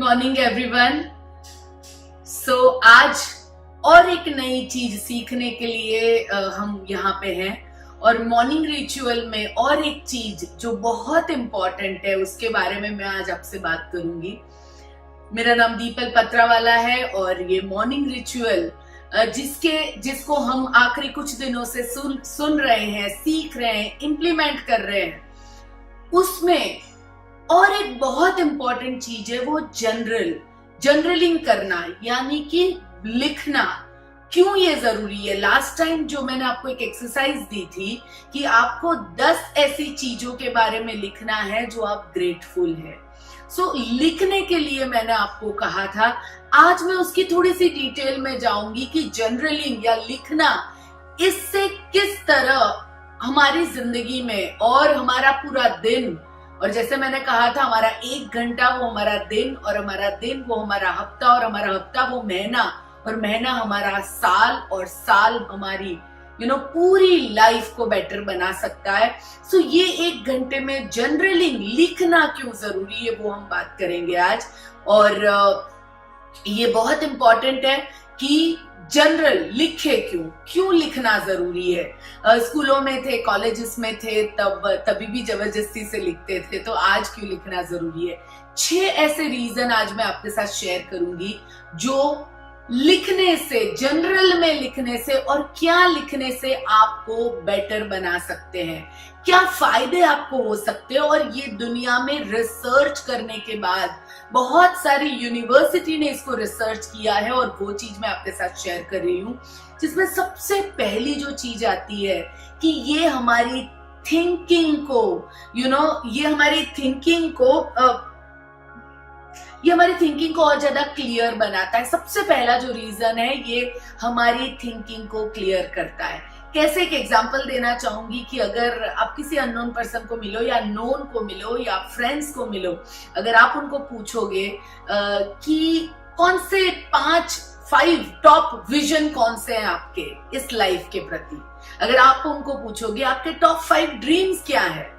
Morning everyone. आज और एक नई चीज सीखने के लिए हम यहाँ पे हैं और मॉर्निंग रिचुअल में और एक चीज जो बहुत इंपॉर्टेंट है उसके बारे में मैं आज आपसे बात करूंगी। मेरा नाम दीपल पत्रावाला है और ये मॉर्निंग रिचुअल जिसको हम आखिरी कुछ दिनों से सुन रहे हैं, सीख रहे हैं, इम्प्लीमेंट कर रहे हैं, उसमें और एक बहुत इंपॉर्टेंट चीज है वो जर्नलिंग करना, यानी कि लिखना। क्यों ये जरूरी है? लास्ट टाइम जो मैंने आपको एक एक्सरसाइज दी थी कि आपको 10 ऐसी चीजों के बारे में लिखना है जो आप ग्रेटफुल है। लिखने के लिए मैंने आपको कहा था, आज मैं उसकी थोड़ी सी डिटेल में जाऊंगी कि जर्नलिंग या लिखना इससे किस तरह हमारी जिंदगी में और हमारा पूरा दिन, और जैसे मैंने कहा था हमारा 1 घंटा वो हमारा दिन, और हमारा दिन वो हमारा हफ्ता, और हमारा हफ्ता वो महीना, और महीना हमारा साल, और साल हमारी पूरी लाइफ को बेटर बना सकता है। ये 1 घंटे में जर्नलिंग, लिखना क्यों जरूरी है वो हम बात करेंगे आज। और ये बहुत इंपॉर्टेंट है कि जनरल लिखे क्यों लिखना जरूरी है। स्कूलों में थे, कॉलेजेस में थे, तभी भी जबरदस्ती से लिखते थे, तो आज क्यों लिखना जरूरी है। 6 ऐसे रीजन आज मैं आपके साथ शेयर करूंगी जो लिखने से, जनरल में लिखने से और क्या लिखने से आपको बेटर बना सकते हैं, क्या फायदे आपको हो सकते हैं। और ये दुनिया में रिसर्च करने के बाद बहुत सारी यूनिवर्सिटी ने इसको रिसर्च किया है, और वो चीज मैं आपके साथ शेयर कर रही हूं, जिसमें सबसे पहली जो चीज आती है कि ये हमारी थिंकिंग को ये हमारी थिंकिंग को और ज्यादा क्लियर बनाता है। सबसे पहला जो रीजन है, ये हमारी थिंकिंग को क्लियर करता है। कैसे? एक एग्जांपल देना चाहूंगी कि अगर आप किसी अननोन पर्सन को मिलो या नोन को मिलो या फ्रेंड्स को मिलो, अगर आप उनको पूछोगे कि कौन से 5 टॉप विजन कौन से हैं आपके इस लाइफ के प्रति, अगर आप उनको पूछोगे आपके टॉप 5 ड्रीम्स क्या है,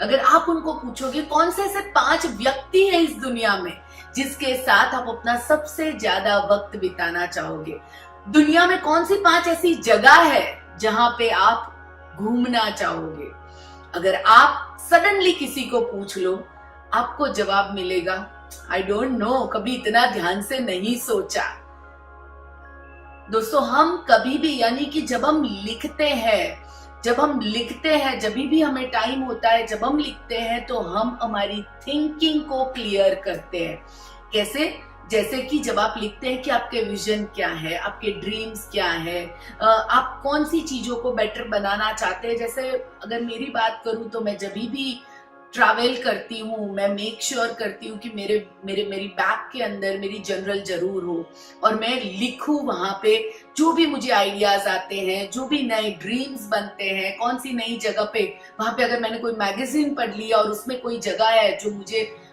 अगर आप उनको पूछोगे कौन से ऐसे 5 व्यक्ति हैं इस दुनिया में जिसके साथ आप अपना सबसे ज्यादा वक्त बिताना चाहोगे, दुनिया में कौन सी 5 ऐसी जगह है जहां पे आप घूमना चाहोगे, अगर आप सडनली किसी को पूछ लो, आपको जवाब मिलेगा आई डोंट नो, कभी इतना ध्यान से नहीं सोचा। दोस्तों, हम कभी भी, यानी कि जब हम लिखते हैं, जब भी हमें टाइम होता है, जब हम लिखते हैं तो हम हमारी थिंकिंग को क्लियर करते हैं। कैसे? जैसे कि जब आप लिखते हैं कि आपके विजन क्या है, आपके ड्रीम्स क्या है, आप कौन सी चीजों को बेटर बनाना चाहते हैं। जैसे अगर मेरी बात करूं तो मैं जब भी ट्रैवल करती हूँ, मैं मेक श्योर करती हूँ कि मेरी बैग के अंदर मेरी जर्नल जरूर हो, और मैं लिखूं वहां पे जो भी मुझे आइडियाज आते हैं, जो भी नए ड्रीम्स बनते हैं, कौन सी नई जगह पे, वहां पे अगर मैंने कोई मैगजीन पढ़ लिया और उसमें कोई जगह है जो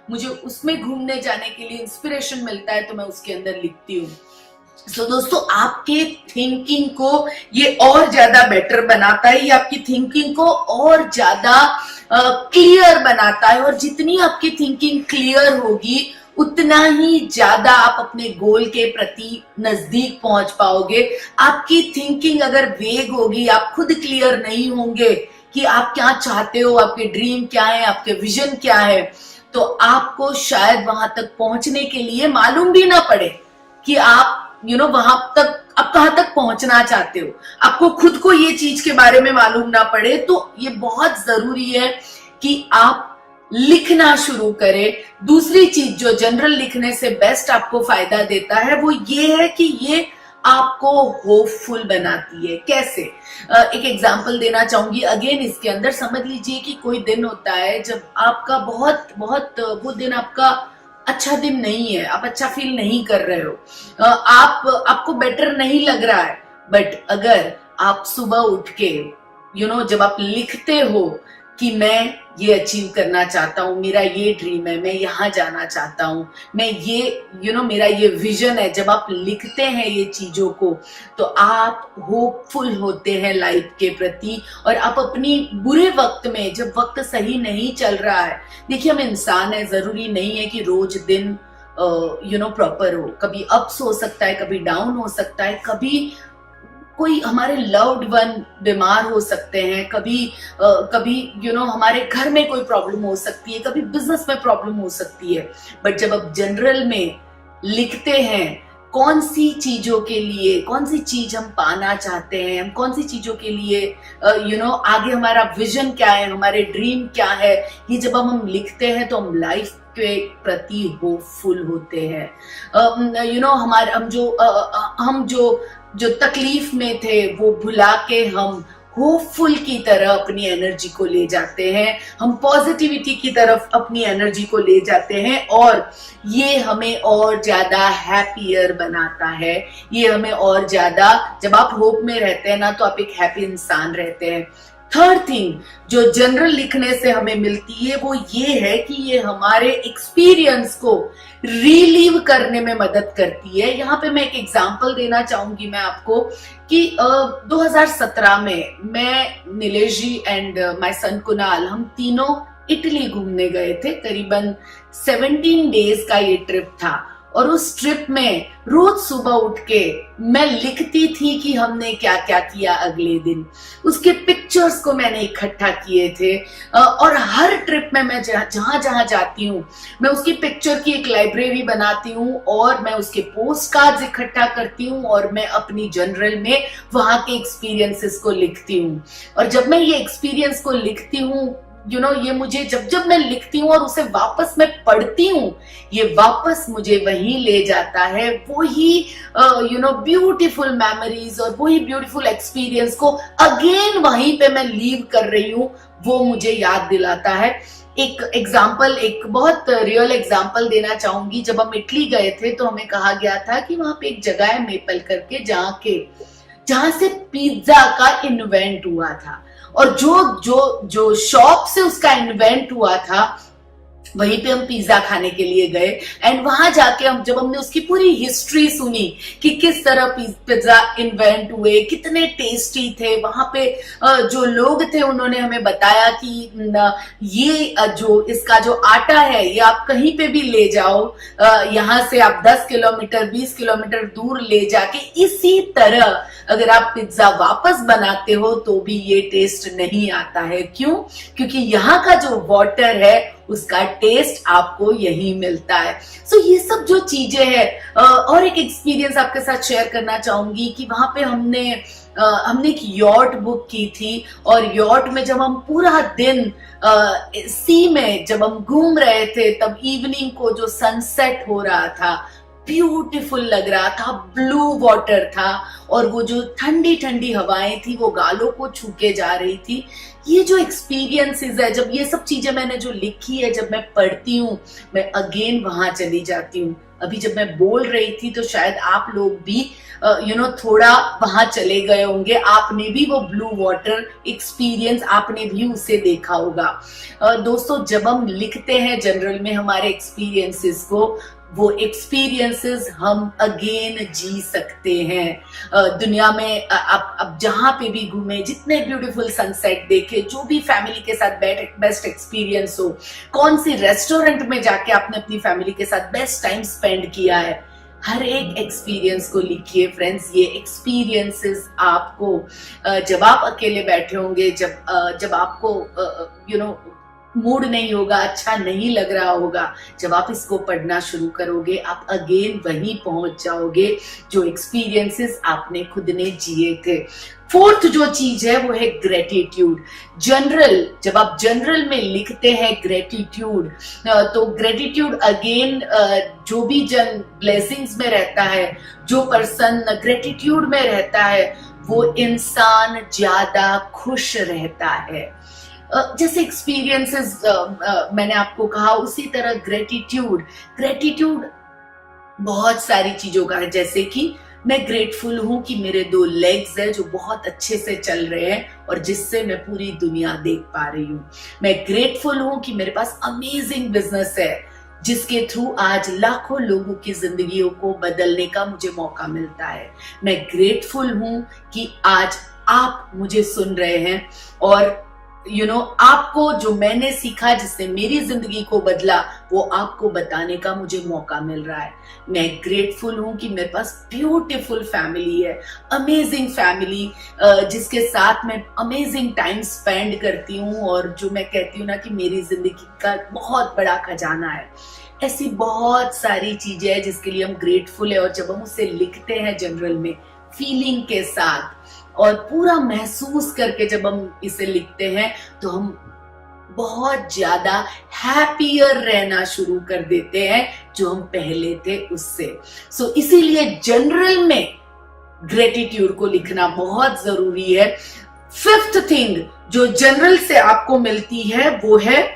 मुझे उसमें घूमने जाने के लिए इंस्पिरेशन मिलता है, तो मैं उसके अंदर लिखती हूँ। दोस्तों, आपके थिंकिंग को ये और ज्यादा बेटर बनाता है, ये आपकी थिंकिंग को और ज्यादा क्लियर बनाता है, और जितनी आपकी थिंकिंग क्लियर होगी उतना ही ज्यादा आप अपने गोल के प्रति नजदीक पहुंच पाओगे। आपकी थिंकिंग अगर वेग होगी, आप खुद क्लियर नहीं होंगे कि आप क्या चाहते हो, आपके ड्रीम क्या है, आपके विजन क्या है, तो आपको शायद वहां तक पहुंचने के लिए मालूम भी ना पड़े कि आप वहां तक आप कहां तक पहुंचना चाहते हो, आपको खुद को ये चीज के बारे में मालूम ना पड़े। तो ये बहुत जरूरी है कि आप लिखना शुरू करें। दूसरी चीज जो जनरल लिखने से बेस्ट आपको फायदा देता है वो ये है कि ये आपको होपफुल बनाती है। कैसे? एक एग्जांपल देना चाहूंगी। अगेन इसके अंदर समझ लीजिए कि कोई दिन होता है जब आपका बहुत वो दिन आपका अच्छा दिन नहीं है, आप अच्छा फील नहीं कर रहे हो, आपको बेटर नहीं लग रहा है, बट अगर आप सुबह उठ के जब आप लिखते हो कि मैं ये अचीव करना चाहता हूँ, मेरा ये ड्रीम है, मैं यहाँ जाना चाहता हूँ, मैं ये मेरा ये विजन है, जब आप लिखते हैं ये चीजों को तो आप होपफुल होते हैं लाइफ के प्रति। और आप अपनी बुरे वक्त में, जब वक्त सही नहीं चल रहा है, देखिए हम इंसान है, जरूरी नहीं है कि रोज दिन प्रॉपर हो। कभी अप्स हो सकता है, कभी डाउन हो सकता है, कभी कोई हमारे लव्ड वन बीमार हो सकते हैं, कभी हमारे घर में कोई प्रॉब्लम हो सकती है, कभी बिजनेस में प्रॉब्लम हो सकती है। बट जब आप जनरल में लिखते हैं कौन सी चीजों के लिए, कौन सी चीज हम पाना चाहते हैं, हम कौन सी चीजों के लिए आगे हमारा विजन क्या है, हमारे ड्रीम क्या है, ये जब हम लिखते हैं तो हम लाइफ के प्रति होपफुल होते हैं। हमारे हम जो तकलीफ में थे वो भुला के हम होपफुल की तरह अपनी एनर्जी को ले जाते हैं, हम पॉजिटिविटी की तरफ अपनी एनर्जी को ले जाते हैं, और ये हमें और ज्यादा हैप्पियर बनाता है। ये हमें और ज्यादा, जब आप होप में रहते हैं ना तो आप एक हैप्पी इंसान रहते हैं। थर्ड थिंग जो जनरल लिखने से हमें मिलती है वो ये है कि ये हमारे एक्सपीरियंस को रिलीव करने में मदद करती है। यहाँ पे मैं एक एग्जांपल देना चाहूंगी मैं आपको कि 2017 में मैं, नीलेश जी एंड माय सन कुणाल, हम तीनों इटली घूमने गए थे। करीबन 17 डेज का ये ट्रिप था, और उस ट्रिप में रोज सुबह उठ के मैं लिखती थी कि हमने क्या क्या किया अगले दिन। उसके पिक्चर्स को मैंने इकट्ठा किए थे, और हर ट्रिप में मैं जहां जहां जाती हूँ मैं उसकी पिक्चर की एक लाइब्रेरी बनाती हूँ, और मैं उसके पोस्ट कार्ड्स इकट्ठा करती हूँ, और मैं अपनी जर्नल में वहां के एक्सपीरियंसेस को लिखती हूँ। और जब मैं ये एक्सपीरियंस को लिखती हूँ, ये मुझे जब मैं लिखती हूँ और उसे वापस मैं पढ़ती हूँ, ये वापस मुझे वहीं ले जाता है, वही ब्यूटीफुल मेमोरीज और वही ब्यूटीफुल एक्सपीरियंस को अगेन वहीं पे मैं लीव कर रही हूँ, वो मुझे याद दिलाता है। एक बहुत रियल एग्जांपल देना चाहूंगी। जब हम इटली गए थे तो हमें कहा गया था कि वहां पे एक जगह है मेपल करके, जहां से पिज्जा का इन्वेंट हुआ था, और जो शॉप से उसका इन्वेंट हुआ था वहीं पे हम पिज्जा खाने के लिए गए। एंड वहां जाके जब हमने उसकी पूरी हिस्ट्री सुनी कि किस तरह पिज्जा इन्वेंट हुए, कितने टेस्टी थे, वहां पे जो लोग थे उन्होंने हमें बताया कि ये इसका जो आटा है ये आप कहीं पे भी ले जाओ, यहाँ से आप 10 किलोमीटर 20 किलोमीटर दूर ले जाके इसी तरह अगर आप पिज्जा वापस बनाते हो तो भी ये टेस्ट नहीं आता है। क्यों? क्योंकि यहाँ का जो वाटर है उसका टेस्ट आपको यही मिलता है। सो ये सब जो चीजें हैं, और एक एक्सपीरियंस आपके साथ शेयर करना चाहूंगी कि वहां पे हमने एक यॉट बुक की थी, और यॉट में जब हम पूरा दिन सी में जब हम घूम रहे थे, तब इवनिंग को जो सनसेट हो रहा था ब्यूटीफुल लग रहा था, ब्लू वाटर था, और वो जो ठंडी ठंडी हवाएं थी वो गालों को छू के जा रही थी। ये जो एक्सपीरियंसेस है, जब ये सब चीजें मैंने जो लिखी है, जब मैं पढ़ती हूँ मैं अगेन वहां चली जाती हूँ। अभी जब मैं बोल रही थी तो शायद आप लोग भी थोड़ा वहां चले गए होंगे, आपने भी वो ब्लू वाटर एक्सपीरियंस, आपने भी उसे देखा होगा। दोस्तों, जब हम लिखते हैं जनरल में हमारे एक्सपीरियंसेस को, वो एक्सपीरियंसेस हम अगेन जी सकते हैं। दुनिया में अब जहां पे भी घूमे, जितने ब्यूटीफुल सनसेट देखे, जो भी फैमिली के साथ बेस्ट एक्सपीरियंस हो, कौन सी रेस्टोरेंट में जाके आपने अपनी फैमिली के साथ बेस्ट टाइम स्पेंड किया है, हर एक एक्सपीरियंस को लिखिए फ्रेंड्स। ये एक्सपीरियंसेस आपको जब आप अकेले बैठे होंगे, जब आपको मूड नहीं होगा, अच्छा नहीं लग रहा होगा, जब आप इसको पढ़ना शुरू करोगे आप अगेन वहीं पहुंच जाओगे जो एक्सपीरियंसेस आपने खुद ने जिए थे। फोर्थ जो चीज है वो है ग्रेटिट्यूड। जब आप जनरल में लिखते हैं ग्रेटिट्यूड, तो ग्रेटिट्यूड अगेन जो भी जन ब्लेसिंग्स में रहता है, जो पर्सन ग्रेटिट्यूड में रहता है, वो इंसान ज्यादा खुश रहता है। जैसे एक्सपीरियंसेस मैंने आपको कहा, उसी तरह ग्रेटिट्यूड बहुत सारी चीजों का है। जैसे कि मैं ग्रेटफुल हूं कि मेरे 2 लेग्स है जो बहुत अच्छे से चल रहे हैं और जिससे मैं पूरी दुनिया देख पा रही हूँ। मैं ग्रेटफुल हूं कि मेरे पास अमेजिंग बिजनेस है जिसके थ्रू आज लाखों लोगों की जिंदगियों को बदलने का मुझे मौका मिलता है। मैं ग्रेटफुल हूं कि आज आप मुझे सुन रहे हैं, और आपको जो मैंने सीखा, जिसने मेरी जिंदगी को बदला, वो आपको बताने का मुझे मौका मिल रहा है। मैं ग्रेटफुल हूं कि मेरे पास ब्यूटीफुल फैमिली है, अमेजिंग फैमिली, जिसके साथ मैं अमेजिंग टाइम स्पेंड करती हूँ, और जो मैं कहती हूँ ना कि मेरी जिंदगी का बहुत बड़ा खजाना है। ऐसी बहुत सारी चीजें हैं जिसके लिए हम ग्रेटफुल है, और जब हम उसे लिखते हैं जनरल में फीलिंग के साथ और पूरा महसूस करके जब हम इसे लिखते हैं, तो हम बहुत ज्यादा हैप्पियर रहना शुरू कर देते हैं जो हम पहले थे उससे। इसीलिए जनरल में ग्रेटिट्यूड को लिखना बहुत जरूरी है। फिफ्थ थिंग जो जनरल से आपको मिलती है वो है,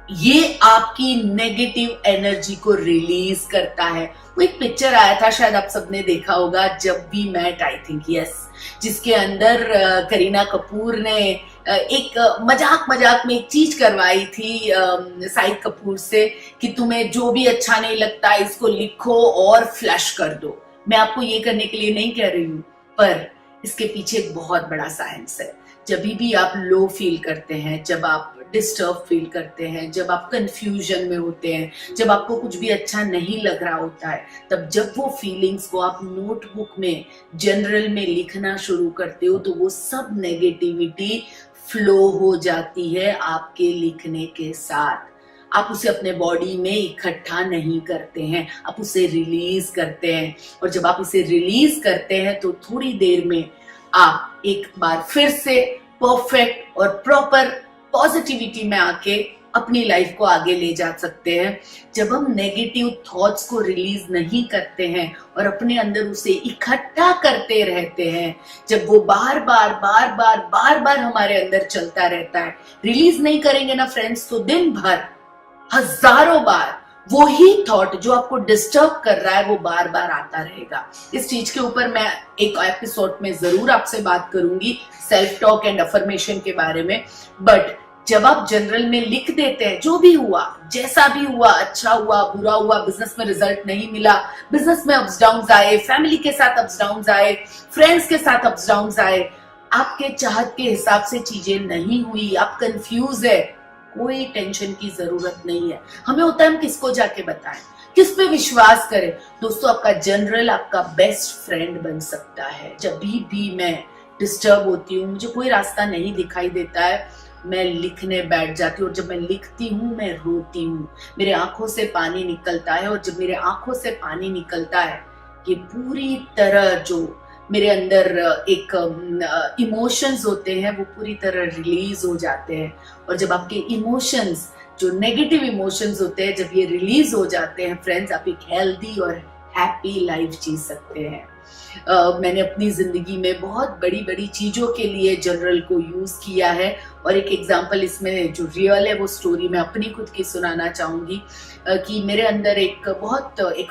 ये आपकी नेगेटिव एनर्जी को रिलीज करता है। वो एक पिक्चर आया था, शायद आप सबने देखा होगा, Jab We Met, I think, yes, जिसके अंदर करीना कपूर ने एक मजाक में एक चीज करवाई थी शाहिद कपूर से कि तुम्हें जो भी अच्छा नहीं लगता इसको लिखो और फ्लैश कर दो। मैं आपको ये करने के लिए नहीं कह रही हूं, पर इसके पीछे एक बहुत बड़ा साइंस है। जब भी आप लो फील करते हैं, जब आप डिस्टर्ब फील करते हैं, जब आप कंफ्यूजन में होते हैं, जब आपको कुछ भी अच्छा नहीं लग रहा होता है, तब जब वो फीलिंग्स को आप नोटबुक में जनरल में लिखना शुरू करते हो, तो वो सब नेगेटिविटी फ्लो हो जाती है आपके लिखने के साथ। आप उसे अपने बॉडी में इकट्ठा नहीं करते हैं, आप उसे रिलीज करते हैं, और जब आप इसे रिलीज करते हैं तो थोड़ी देर में आप एक बार फिर से परफेक्ट और प्रॉपर पॉजिटिविटी में आके अपनी लाइफ को आगे ले जा सकते हैं। जब हम नेगेटिव थॉट्स को रिलीज नहीं करते हैं और अपने अंदर उसे इकट्ठा करते रहते हैं, जब वो बार बार हमारे अंदर चलता रहता है, रिलीज नहीं करेंगे ना फ्रेंड्स, तो दिन भर हजारों बार वो ही थॉट जो आपको डिस्टर्ब कर रहा है वो बार बार आता रहेगा। इस चीज के ऊपर मैं एक एपिसोड में जरूर आपसे बात करूंगी, सेल्फ टॉक एंड अफर्मेशन के बारे में। बट जब आप जनरल में लिख देते हैं जो भी हुआ, जैसा भी हुआ, अच्छा हुआ, बुरा हुआ, बिजनेस में रिजल्ट नहीं मिला, बिजनेस में अप्स डाउन्स आए, फैमिली के साथ अप्स डाउन्स आए, फ्रेंड्स के साथ अप्स डाउन्स आए, आपके चाहत के हिसाब से चीजें नहीं हुई, आप कंफ्यूज है, कोई टेंशन की जरूरत नहीं है। हमें होता है हम किसको जाके बताएं, किस पे विश्वास करें। दोस्तों, आपका जनरल आपका बेस्ट फ्रेंड बन सकता है। जब भी मैं डिस्टर्ब होती हूँ, मुझे कोई रास्ता नहीं दिखाई देता है, मैं लिखने बैठ जाती हूँ, और जब मैं लिखती हूँ मैं रोती हूँ, मेरे आंखों से पानी निकलता है, और जब मेरे आंखों से पानी निकलता है, ये पूरी तरह जो मेरे अंदर एक इमोशंस होते हैं वो पूरी तरह रिलीज हो जाते हैं। और जब आपके इमोशंस, जो नेगेटिव इमोशंस होते हैं, जब ये रिलीज हो जाते हैं फ्रेंड्स, आप एक हेल्दी और हैप्पी लाइफ जी सकते हैं। मैंने अपनी जिंदगी में बहुत बड़ी बड़ी चीजों के लिए जनरल को यूज किया है, और एक एग्जांपल इसमें जो रियल है वो स्टोरी मैं अपनी खुद की सुनाना चाहूंगी कि मेरे अंदर एक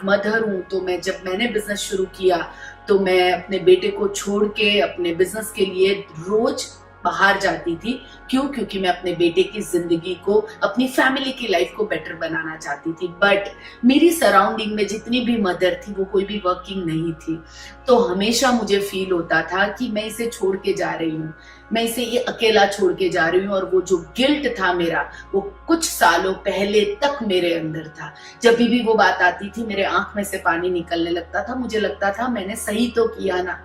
मदर हूँ। तो मैंने बिजनेस शुरू किया, तो मैं अपने बेटे को छोड़ के अपने बिजनेस के लिए रोज बाहर जाती थी। क्यों? क्योंकि मैं अपने बेटे की जिंदगी को, अपनी फैमिली की लाइफ को बेटर बनाना चाहती थी। बट मेरी सराउंडिंग में जितनी भी मदर थी वो कोई भी वर्किंग नहीं थी, तो हमेशा मुझे फील होता था कि मैं इसे छोड़ के जा रही हूँ, मैं इसे ये अकेला छोड़ के जा रही हूँ। और वो जो गिल्ट था मेरा, वो कुछ सालों पहले तक मेरे अंदर था। जब भी वो बात आती थी मेरे आंख में से पानी निकलने लगता था, मुझे लगता था मैंने सही तो किया ना।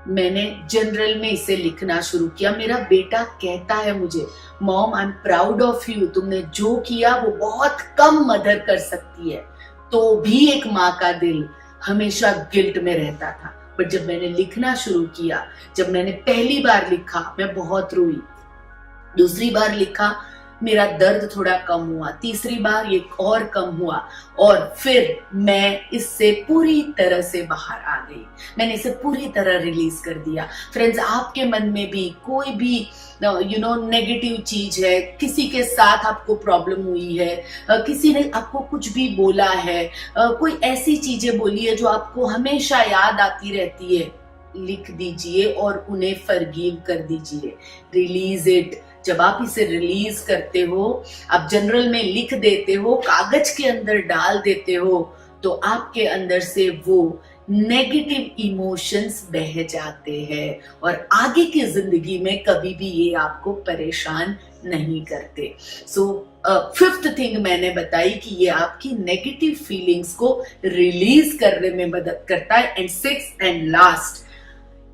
मैंने जनरल में इसे लिखना शुरू किया। मेरा बेटा कहता है मुझे, mom I am proud of you, तुमने जो किया वो बहुत कम मदर कर सकती है। तो भी एक माँ का दिल हमेशा गिल्ट में रहता था। पर जब मैंने लिखना शुरू किया, जब मैंने पहली बार लिखा मैं बहुत रोई, दूसरी बार लिखा मेरा दर्द थोड़ा कम हुआ, तीसरी बार ये और कम हुआ, और फिर मैं इससे पूरी तरह से बाहर आ गई। मैंने इसे पूरी तरह रिलीज कर दिया। फ्रेंड्स, आपके मन में भी कोई भी नेगेटिव चीज है, किसी के साथ आपको प्रॉब्लम हुई है, किसी ने आपको कुछ भी बोला है, कोई ऐसी चीजें बोली है जो आपको हमेशा याद आती रहती है, लिख दीजिए और उन्हें फॉरगिव कर दीजिए। Release it. जब आप इसे रिलीज करते हो, आप जनरल में लिख देते हो, कागज के अंदर डाल देते हो, तो आपके अंदर से वो नेगेटिव इमोशंस बह जाते हैं और आगे की जिंदगी में कभी भी ये आपको परेशान नहीं करते। सो फिफ्थ थिंग मैंने बताई कि ये आपकी नेगेटिव फीलिंग्स को रिलीज करने में मदद करता है। एंड सिक्स्थ एंड लास्ट,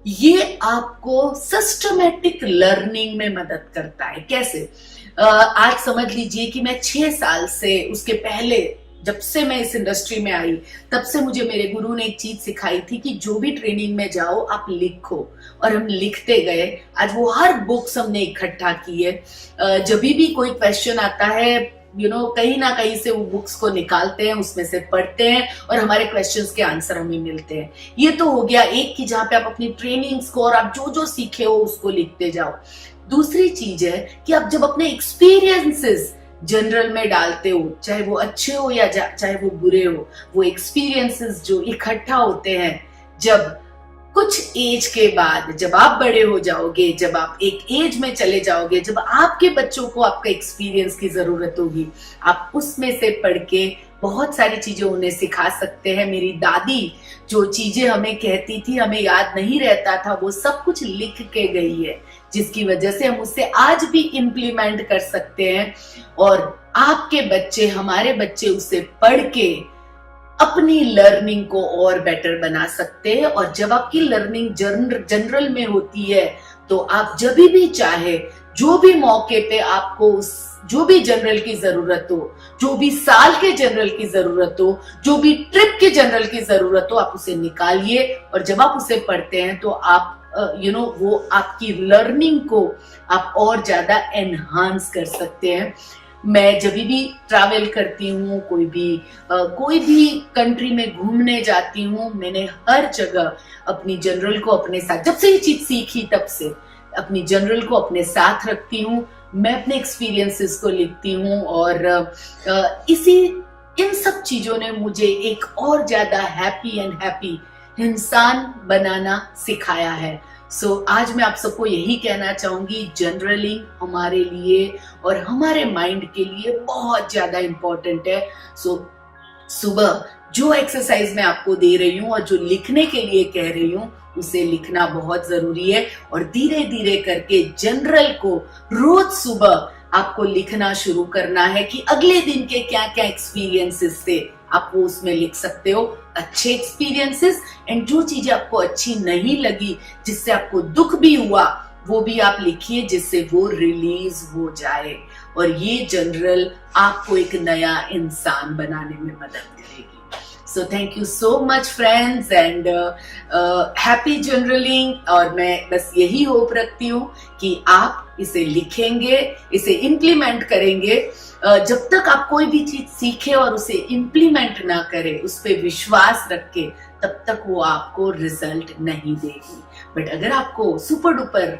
ये आपको सिस्टमेटिक लर्निंग में मदद करता है। कैसे? आज समझ लीजिए कि मैं 6 साल से, उसके पहले जब से मैं इस इंडस्ट्री में आई, तब से मुझे मेरे गुरु ने एक चीज सिखाई थी कि जो भी ट्रेनिंग में जाओ आप लिखो, और हम लिखते गए। आज वो हर बुक्स हमने इकट्ठा की है। जब भी कोई क्वेश्चन आता है, कहीं ना कहीं से वो बुक्स को निकालते हैं, उसमें से पढ़ते हैं और हमारे क्वेश्चंस के आंसर हमें मिलते हैं। ये तो हो गया एक कि जहां पे आप अपनी ट्रेनिंग्स को और आप जो जो सीखे हो उसको लिखते जाओ। दूसरी चीज है कि आप जब अपने एक्सपीरियंसेस जनरल में डालते हो, चाहे वो अच्छे हो या चाहे वो बुरे हो, वो एक्सपीरियंसेस जो इकट्ठा होते हैं, जब कुछ एज के बाद, जब आप बड़े हो जाओगे, जब आप एक एज में चले जाओगे, जब आपके बच्चों को आपका एक्सपीरियंस की जरूरत होगी, आप उसमें से पढ़ के बहुत सारी चीजें उन्हें सिखा सकते हैं। मेरी दादी जो चीजें हमें कहती थी, हमें याद नहीं रहता था, वो सब कुछ लिख के गई है, जिसकी वजह से हम उससे आज भी इम्प्लीमेंट कर सकते हैं। और आपके बच्चे, हमारे बच्चे उसे पढ़ के अपनी लर्निंग को और बेटर बना सकते हैं। और जब आपकी लर्निंग जनरल में होती है, तो आप जब भी चाहे, जो भी मौके पे आपको जो भी जनरल की जरूरत हो, जो भी साल के जनरल की जरूरत हो, जो भी ट्रिप के जनरल की जरूरत हो, आप उसे निकालिए। और जब आप उसे पढ़ते हैं तो आप वो आपकी लर्निंग को आप और ज्यादा एनहांस कर सकते हैं। मैं जब भी ट्रैवल करती हूँ, कोई भी कंट्री में घूमने जाती हूँ, मैंने हर जगह अपनी जनरल को अपने साथ, जब से ये चीज सीखी तब से अपनी जनरल को अपने साथ रखती हूँ। मैं अपने एक्सपीरियंसेस को लिखती हूँ और इन सब चीजों ने मुझे एक और ज्यादा हैप्पी इंसान बनाना सिखाया है। आज मैं आप सबको यही कहना चाहूंगी, जनरलिंग हमारे लिए और हमारे माइंड के लिए बहुत ज्यादा इंपॉर्टेंट है। सुबह जो एक्सरसाइज मैं आपको दे रही हूँ और जो लिखने के लिए कह रही हूँ, उसे लिखना बहुत जरूरी है। और धीरे धीरे करके जनरल को रोज सुबह आपको लिखना शुरू करना है कि अगले दिन के क्या क्या एक्सपीरियंसेस थे, आप वो उसमें लिख सकते हो। अच्छे एक्सपीरियंसेस एंड जो चीजें आपको अच्छी नहीं लगी, जिससे आपको दुख भी हुआ, वो भी आप लिखिए, जिससे वो रिलीज हो जाए। और ये जनरल आपको एक नया इंसान बनाने में मदद करेगी। So thank you so much friends and happy journaling. और मैं बस यही होप रखती हूँ कि आप इसे लिखेंगे, इसे इम्प्लीमेंट करेंगे। जब तक आप कोई भी चीज सीखे और उसे इम्प्लीमेंट ना करें, उस पर विश्वास रखे, तब तक वो आपको रिजल्ट नहीं देगी। बट अगर आपको सुपर डुपर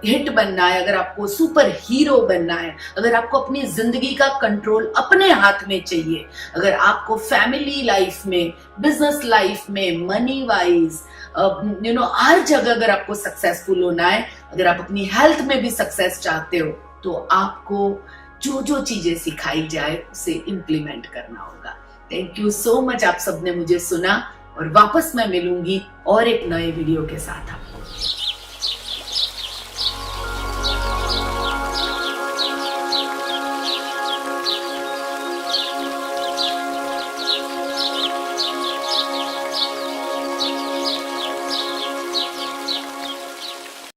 हिट बनना है, अगर आपको सुपर हीरो बनना है, अगर आपको अपनी जिंदगी का कंट्रोल अपने हाथ में चाहिए, अगर आपको फैमिली लाइफ में, बिजनेस लाइफ में, मनी वाइज, हर जगह अगर आपको सक्सेसफुल होना है, अगर आप अपनी हेल्थ में भी सक्सेस चाहते हो, तो आपको जो जो चीजें सिखाई जाए उसे इम्प्लीमेंट करना होगा। थैंक यू सो मच, आप सबने मुझे सुना, और वापस मैं मिलूंगी और एक नए वीडियो के साथ आपको।